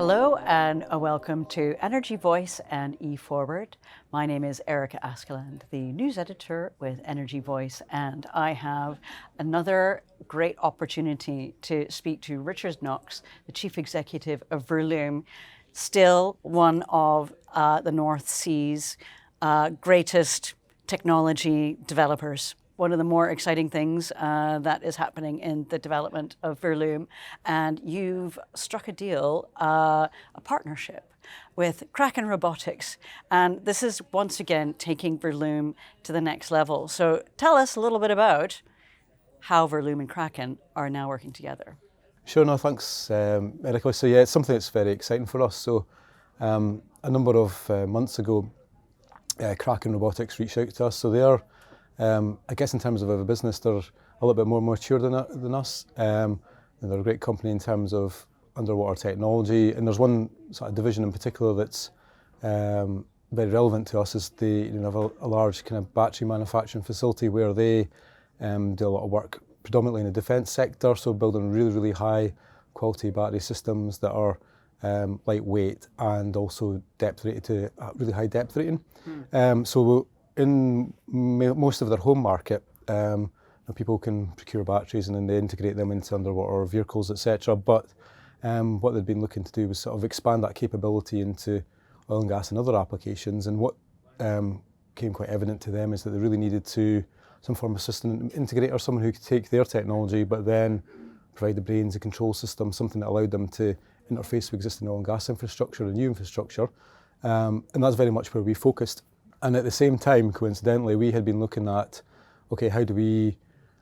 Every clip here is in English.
Hello and a welcome to Energy Voice and E-FWD. My name is Erikka Askeland, the news editor with Energy Voice, and I have another great opportunity to speak to Richard Knox, the Chief Executive of Verlume, still one of the North Sea's greatest technology developers. One of the more exciting things that is happening in the development of Verlume. And you've struck a deal, a partnership with Kraken Robotics. And this is once again taking Verlume to the next level. So tell us a little bit about how Verlume and Kraken are now working together. Sure, no, thanks, Erikka. So yeah, it's something that's very exciting for us. So a number of months ago, Kraken Robotics reached out to us. So they are, I guess in terms of a business, they're a little bit more mature than us. And they're a great company in terms of underwater technology. And there's one sort of division in particular that's very relevant to us, is they have a large kind of battery manufacturing facility where they do a lot of work predominantly in the defence sector, so building really, really high quality battery systems that are lightweight and also depth rated to a really high depth rating. So in most of their home market, people can procure batteries and then they integrate them into underwater vehicles, etc. But what they've been looking to do was sort of expand that capability into oil and gas and other applications. And what became quite evident to them is that they really needed some form of system integrator, someone who could take their technology but then provide the brains, a control system, something that allowed them to interface with existing oil and gas infrastructure and new infrastructure. And that's very much where we focused. And at the same time, coincidentally, we had been looking at, okay, how do we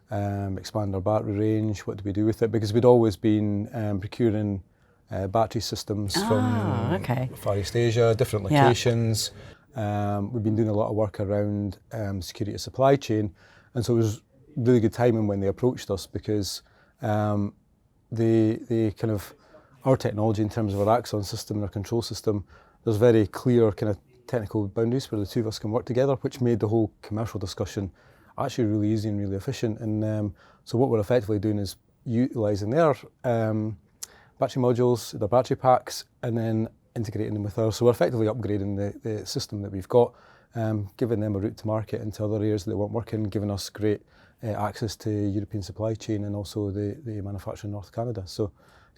expand our battery range? What do we do with it? Because we'd always been procuring battery systems from Far East Asia, different locations. We've been doing a lot of work around security of supply chain. And so it was really good timing when they approached us, because they kind of, our technology in terms of our Axon system and our control system, there's very clear kind of technical boundaries where the two of us can work together, which made the whole commercial discussion actually really easy and really efficient. And so what we're effectively doing is utilising their battery modules, their battery packs, and then integrating them with ours. So we're effectively upgrading the system that we've got, giving them a route to market into other areas that weren't working, giving us great access to European supply chain and also the manufacturing in North Canada. So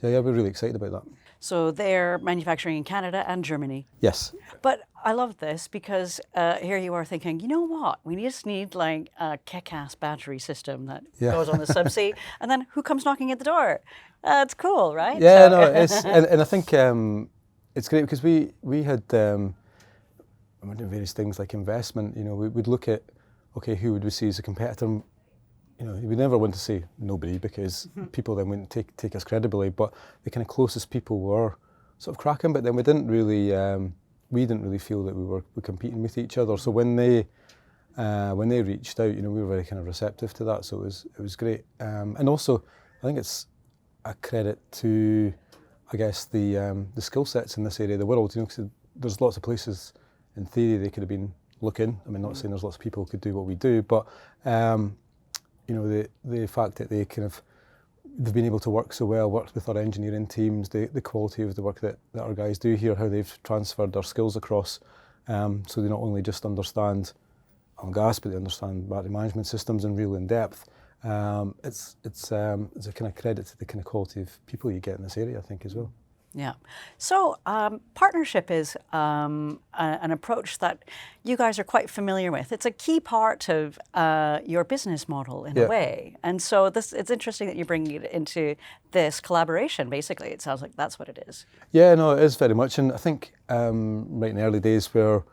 yeah, we're really excited about that. So they're manufacturing in Canada and Germany. Yes. But I love this because here you are thinking, you know what, we just need like a kick-ass battery system that goes on the Subsea, and then who comes knocking at the door? It's cool, right? Yeah, no, it's, and I think it's great because we had doing various things like investment. We'd look at, okay, who would we see as a competitor? We never want to say nobody, because people then wouldn't take us credibly. But the kind of closest people were sort of Kraken, but then we didn't really feel that we were competing with each other. So when they reached out, we were very kind of receptive to that. So it was great. And also, I think it's a credit to, I guess, the skill sets in this area of the world. Because there's lots of places in theory they could have been looking. I mean, not saying there's lots of people who could do what we do, but the fact that they've been able to work so well, worked with our engineering teams, the quality of the work that our guys do here, how they've transferred their skills across, so they not only just understand oil and gas, but they understand battery management systems and real in depth. It's a kind of credit to the kind of quality of people you get in this area, I think, as well. Yeah. So partnership is an approach that you guys are quite familiar with. It's a key part of your business model in a way. And so it's interesting that you bring it into this collaboration, basically. It sounds like that's what it is. Yeah, no, it is very much. And I think right in the early days where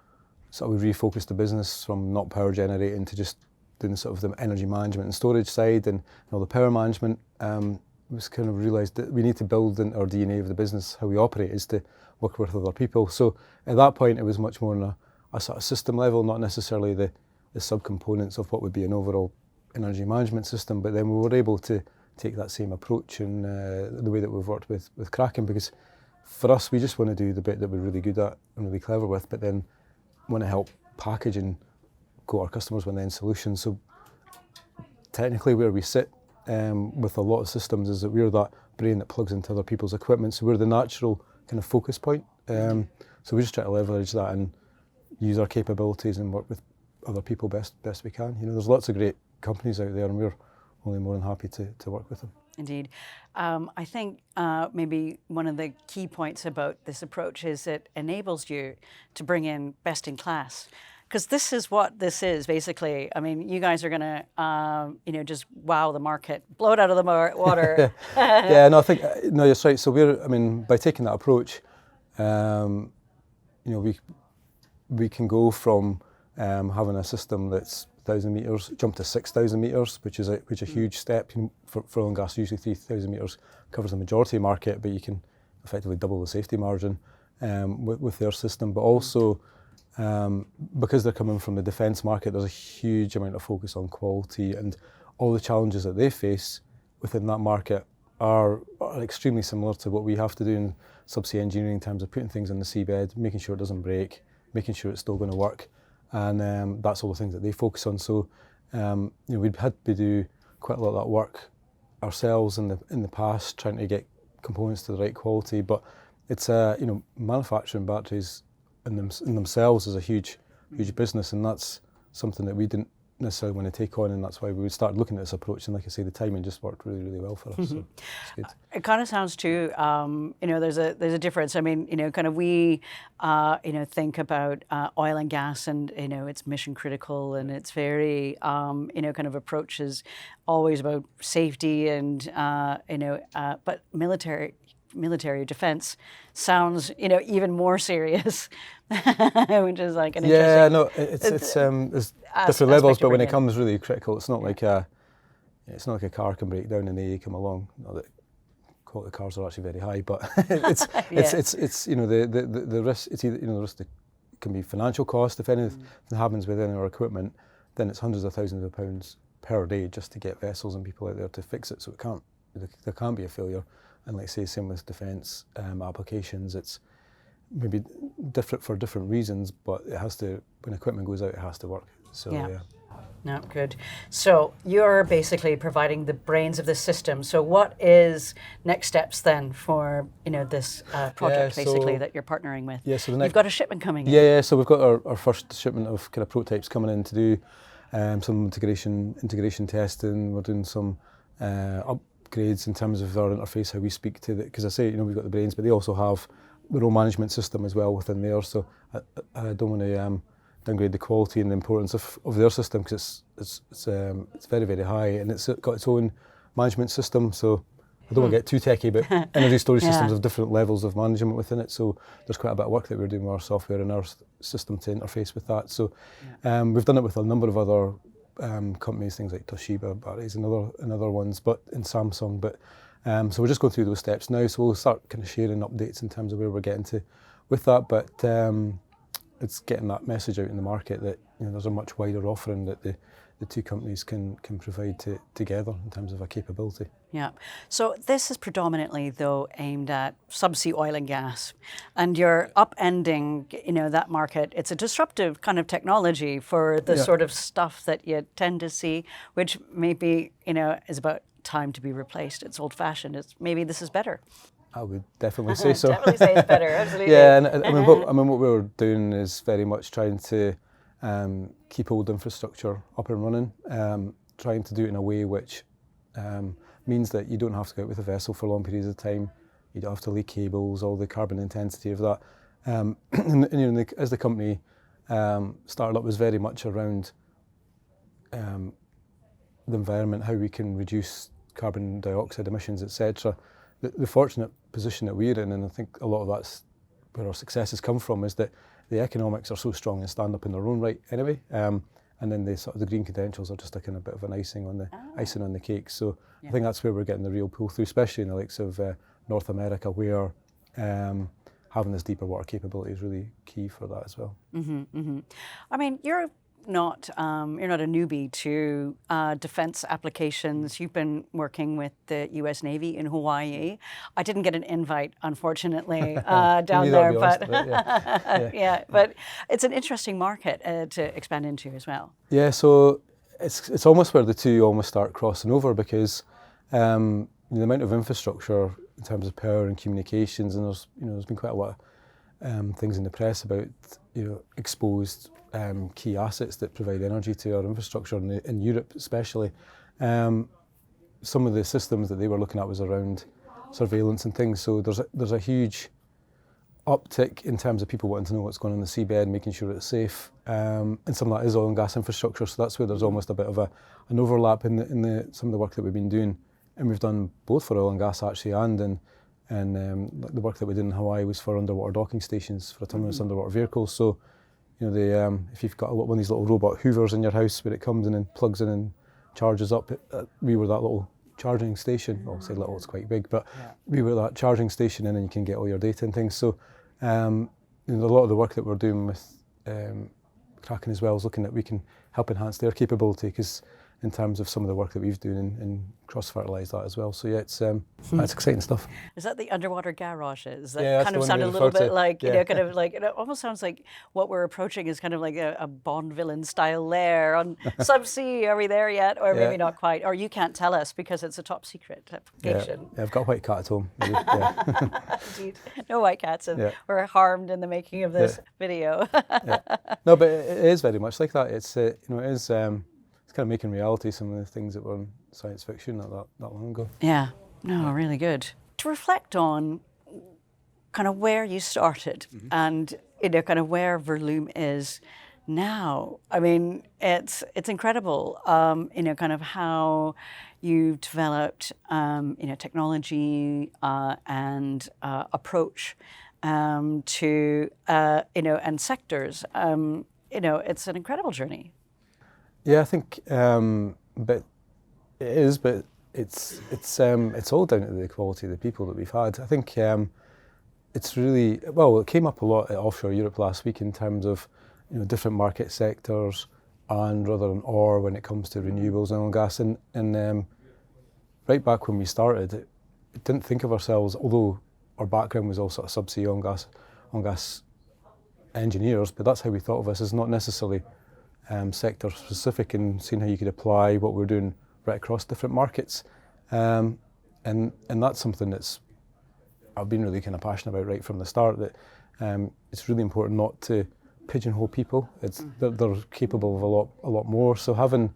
sort of we refocused the business from not power generating to just doing sort of the energy management and storage side and the power management, we kind of realised that we need to build in our DNA of the business, how we operate, is to work with other people. So at that point, it was much more on a sort of system level, not necessarily the subcomponents of what would be an overall energy management system. But then we were able to take that same approach in the way that we've worked with Kraken, because for us, we just want to do the bit that we're really good at and really clever with, but then want to help package and go to our customers with end solutions. So technically where we sit with a lot of systems is that we're that brain that plugs into other people's equipment. So we're the natural kind of focus point. So we just try to leverage that and use our capabilities and work with other people best we can. You know, there's lots of great companies out there, and we're only more than happy to work with them. Indeed. I think maybe one of the key points about this approach is it enables you to bring in best in class. Because this is what this is, basically. I mean, you guys are going to, just wow the market, blow it out of the water. Yeah, no, I think, no, you're right. So by taking that approach, we can go from having a system that's 1,000 metres, jump to 6,000 metres, which is a huge step. For oil and gas, usually 3,000 metres covers the majority of the market, but you can effectively double the safety margin with their system. But also, because they're coming from the defence market, there's a huge amount of focus on quality, and all the challenges that they face within that market are extremely similar to what we have to do in subsea engineering in terms of putting things in the seabed, making sure it doesn't break, making sure it's still going to work, and that's all the things that they focus on. So we'd had to do quite a lot of that work ourselves in the past, trying to get components to the right quality. But it's manufacturing batteries in themselves is a huge business, and that's something that we didn't necessarily want to take on, and that's why we started looking at this approach. And like I say, the timing just worked really, really well for us. So it's good. It kind of sounds too, there's a difference. I mean, kind of we, think about oil and gas, and it's mission critical, and it's very, kind of approaches always about safety, and but military defense sounds, even more serious, which is like an interesting. Yeah, no, it's different levels, but when it comes really critical, it's not like a car can break down and they come along. Not that quality cars are actually very high, but it's the risk. It's either the risk can be financial cost. If anything happens with any of our equipment, then it's hundreds of thousands of pounds per day just to get vessels and people out there to fix it. So there can't be a failure. And like I say, same with defence applications. It's maybe different for different reasons, but it has to. When equipment goes out, it has to work. So yeah. No, good. So you're basically providing the brains of the system. So what is next steps then for this project that you're partnering with? Yeah, so you've got a shipment coming in. Yeah. So we've got our first shipment of kind of prototypes coming in to do some integration testing. We're doing some upgrades in terms of our interface, how we speak to because I say we've got the brains, but they also have their own management system as well within there. So I don't want to downgrade the quality and the importance of their system, because it's very, very high, and it's got its own management system. So I don't want to get too techy, but energy storage systems have different levels of management within it. So there's quite a bit of work that we're doing with our software and our system to interface with that. So we've done it with a number of other companies, things like Toshiba batteries and other ones, but in Samsung. But so we're just going through those steps now. So we'll start kind of sharing updates in terms of where we're getting to with that. But it's getting that message out in the market that there's a much wider offering that the two companies can provide together in terms of a capability. Yeah. So this is predominantly, though, aimed at subsea oil and gas, and you're upending, that market. It's a disruptive kind of technology for the sort of stuff that you tend to see, which maybe, is about time to be replaced. It's old-fashioned. Maybe this is better. I would definitely say so. Definitely say it's better, absolutely. Yeah, and what we're doing is very much trying to keep old infrastructure up and running, trying to do it in a way which means that you don't have to go out with a vessel for long periods of time. You don't have to lay cables, all the carbon intensity of that. As the company started up, was very much around the environment, how we can reduce carbon dioxide emissions, etc. The fortunate position that we're in, and I think a lot of that's where our successes come from, is that the economics are so strong and stand up in their own right anyway. And then the green credentials are just a kind of bit of an icing on the cake. So I think that's where we're getting the real pull through, especially in the likes of North America, where having this deeper water capability is really key for that as well. Mm-hmm, mm-hmm. I mean, you're not a newbie to defense applications. You've been working with the U.S. Navy in Hawaii. I didn't get an invite, unfortunately, down there, but but it's an interesting market to expand into as well. Yeah, so it's almost where the two almost start crossing over, because the amount of infrastructure in terms of power and communications, and there's been quite a lot of things in the press about exposed key assets that provide energy to our infrastructure in Europe especially. Some of the systems that they were looking at was around surveillance and things, so there's a huge uptick in terms of people wanting to know what's going on in the seabed, making sure it's safe, and some of that is oil and gas infrastructure, so that's where there's almost a bit of an overlap in some of the work that we've been doing, and we've done both for oil and gas actually, and the work that we did in Hawaii was for underwater docking stations for autonomous underwater vehicles. So if you've got one of these little robot hoovers in your house where it comes in and plugs in and charges up, we were that little charging station. Well, I'll say little, it's quite big, but we were that charging station, and then you can get all your data and things. So a lot of the work that we're doing with Kraken as well is looking at we can help enhance their capability, because in terms of some of the work that we've done and cross-fertilise that as well. So yeah, it's exciting stuff. Is that the underwater garages? That kind of sound a little bit like, kind of like, it almost sounds like what we're approaching is kind of like a Bond villain style lair on Subsea. Are we there yet? Or maybe not quite. Or you can't tell us because it's a top secret application. Yeah, I've got a white cat at home. Indeed. No white cats, and we're harmed in the making of this video. No, but it is very much like that. It's it is. It's kind of making reality some of the things that were in science fiction not that long ago. Yeah, no, really good. To reflect on kind of where you started and kind of where Verlume is now. I mean, it's incredible. Kind of how you've developed technology and approach to and sectors. It's an incredible journey. Yeah, I think, but it is, but it's all down to the quality of the people that we've had. I think it's really, well, it came up a lot at Offshore Europe last week in terms of different market sectors, and rather than or when it comes to renewables and oil and gas. And right back when we started, we didn't think of ourselves, although our background was all sort of subsea oil and gas engineers, but that's how we thought of us, as not necessarily sector specific, and seeing how you could apply what we're doing right across different markets, and that's something that's I've been really kind of passionate about right from the start. That it's really important not to pigeonhole people. They're capable of a lot more. So having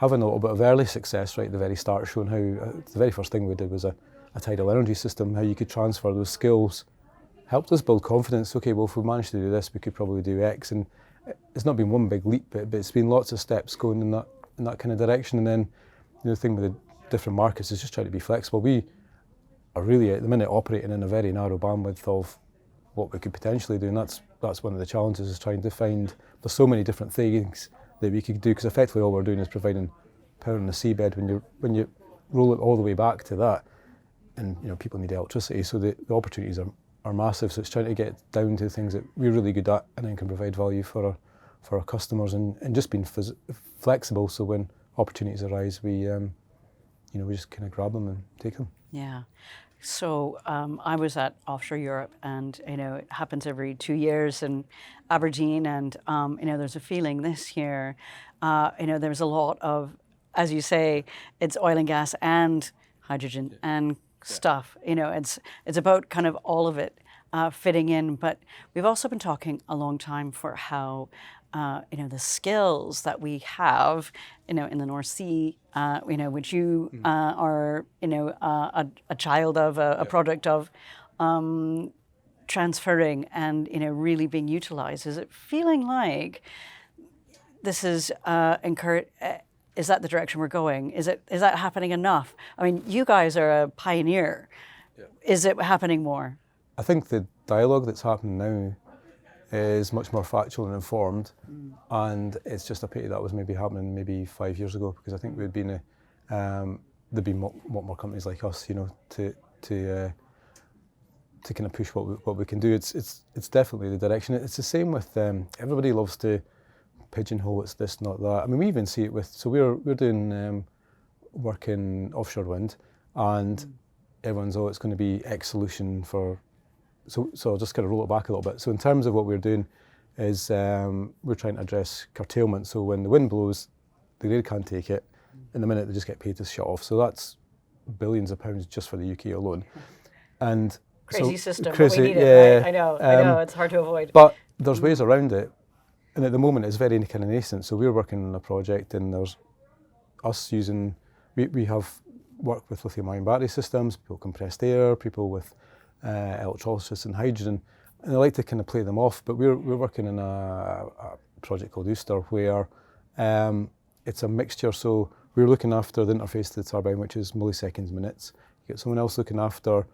a little bit of early success right at the very start, showing how the very first thing we did was a tidal energy system, how you could transfer those skills, helped us build confidence. Okay, well, if we managed to do this, we could probably do X, and it's not been one big leap, but it's been lots of steps going in that kind of direction. And then the thing with the different markets is just trying to be flexible. We are really at the minute operating in a very narrow bandwidth of what we could potentially do, and that's one of the challenges, is trying to find, there's so many different things that we could do, because effectively all we're doing is providing power on the seabed. When you roll it all the way back to that, and people need electricity, so the opportunities are massive. So it's trying to get down to the things that we're really good at, and then can provide value for our customers, and just being flexible. So when opportunities arise, we just kind of grab them and take them. Yeah. So I was at Offshore Europe, and it happens every 2 years in Aberdeen, and there's a feeling this year. There's a lot of, as you say, it's oil and gas and hydrogen and stuff. It's about kind of all of it fitting in. But we've also been talking a long time for how the skills that we have, in the North Sea, which you are, a child of, a product of, transferring and really being utilised. Is it feeling like this is is that the direction we're going? Is that happening enough? I mean, you guys are a pioneer. Yeah. Is it happening more? I think the dialogue that's happening now is much more factual and informed, and it's just a pity that was maybe happening maybe 5 years ago, because I think there'd be more companies like us, to kind of push what we can do. It's definitely the direction. It's the same with everybody loves to pigeonhole, it's this, not that. I mean, we even see it with, so we're doing work in offshore wind, and everyone's, it's going to be X solution for, so I'll just kind of roll it back a little bit. So in terms of what we're doing is we're trying to address curtailment. So when the wind blows, the grid can't take it. In a minute, they just get paid to shut off. So that's billions of pounds just for the UK alone. And crazy so, system, crazy, but we need yeah, it, right? I know, it's hard to avoid. But there's ways around it. And at the moment, it's very kind of nascent. So we're working on a project, and there's us using, we have worked with lithium-ion battery systems, people compressed air, people with electrolysis and hydrogen, and I like to kind of play them off. But we're working on a project called Ooster, where it's a mixture. So we're looking after the interface to the turbine, which is milliseconds, minutes. You get someone else looking after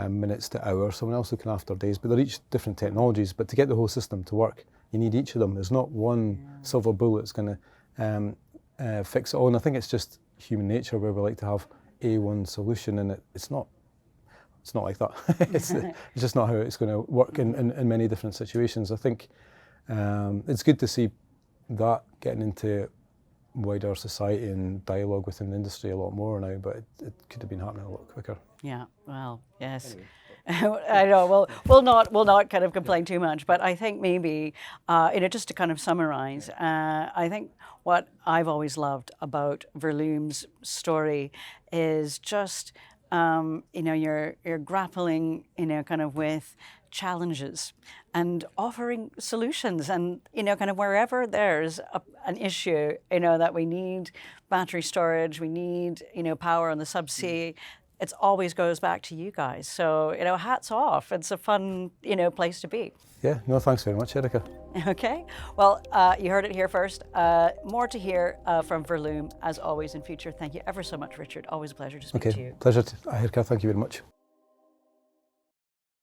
minutes to hours, someone else looking after days, but they're each different technologies. But to get the whole system to work, you need each of them. There's not one silver bullet that's going to fix it all. And I think it's just human nature where we like to have one solution, and it's not like that. it's just not how it's going to work in many different situations. I think it's good to see that getting into wider society and dialogue within the industry a lot more now, but it could have been happening a lot quicker. Yeah, well, yes. I know. Well, we'll not kind of complain too much, but I think maybe, just to kind of summarize, I think what I've always loved about Verlume's story is just, you're grappling, kind of with challenges and offering solutions, and kind of wherever there's an issue, that we need battery storage, we need power on the subsea. It always goes back to you guys. So hats off. It's a fun place to be. Yeah, no, thanks very much, Erikka. Okay, well, you heard it here first. More to hear from Verlume as always in future. Thank you ever so much, Richard. Always a pleasure to speak to you. Okay, pleasure, Erikka. Thank you very much.